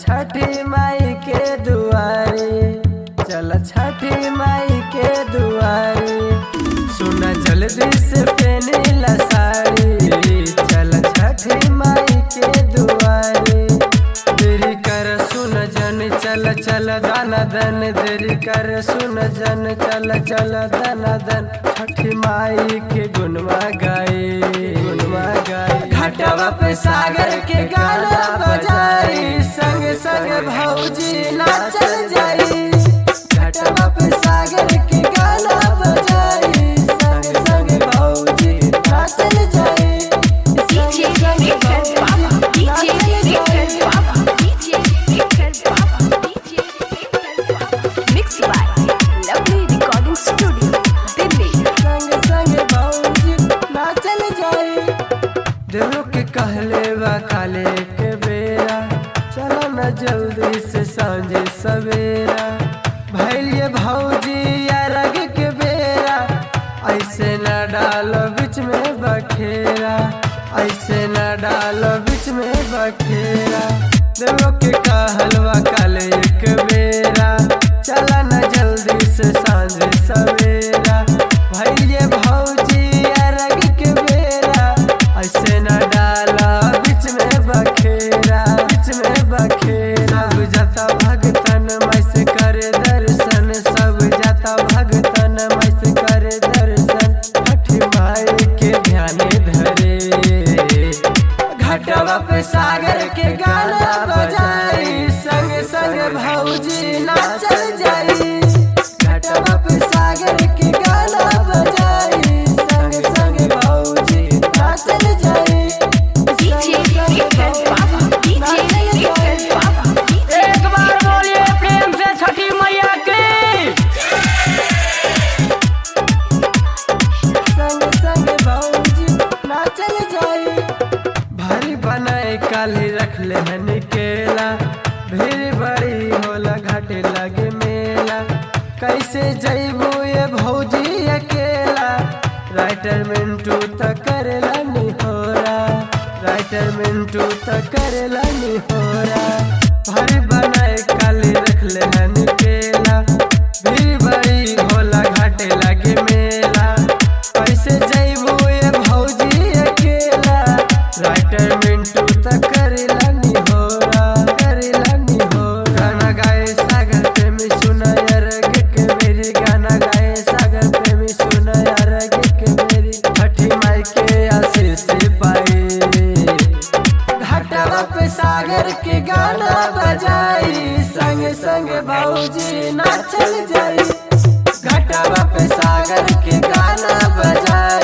छठी माई के दुआरे, चल छठी माई के दुआरे। सुन जल्दी से पहने साड़ी, चल छठी माई के दुआरे। देरी कर सुन जन चल चल दाना दन, देरी कर सुन जन चल चल दाना दन। छठी माई के गुनवा गाए, गुनवा गाए। घाटवा पे सागर के गाना बजाई, संग संग भौजी नाचल जाई। घाटवा पे सागर के गाना बजाई, संग संग भौजी नाचल जाई। देवो के कहले बा काले के बेरा, चलो न जल्दी से सांझे सवेरा। भैलिए भौजी अरग के बेरा, ऐसे न डालो बीच में बखेरा, ऐसे न डालो बीच में बखेरा। देवो के कहलवा काले के बेरा, चलो न जल्दी से सांझे सवेरा। भैलिए भौजी अरग के बेरा, ऐसे न डाला बीच में बखेरा, बीच में बखेरा। सब जाता भगतन मैं से करे दर्शन, सब जाता भगतन मैं से करे दर्शन। छठी माई के ध्यान धरे, घाटवा पे सागर के गाना बजाई, संग संग भौजी नाचल जाई। घाटवा पे सागर के गाना बजाई, संग संग भौजी नाचल जाई। एक बार बोलिए प्रेम से छठी मैया की। संग संग भौजी नाचल जाई। भारी बनाए काली रख ले हन केला, भीड़ बड़ी होला घाटे लगे मेला। कैसे जइबू ये भौजी अकेला, राइटर मिंटू त करेला निहोरा, राइटर मिंटू त करेला निहोरा। भारी बनाए काली रख ले हन केला, भीड़ बड़ी होला घाटे लगे मेला। कैसे जइबू ये भौजी अकेला, राइटर मिंटू त करेला निहोरा, करेला निहोरा। गाना गाए सागर प्रेमी सुना अरग के मेरी, गाना गाए सागर प्रेमी सुना अरग के मेरी। छठी माई के आशीष पाई, घाटवा पे सागर के गाना बजाई, संग संग भौजी नाचल जाई। घाटवा पे सागर के गाना बजाई।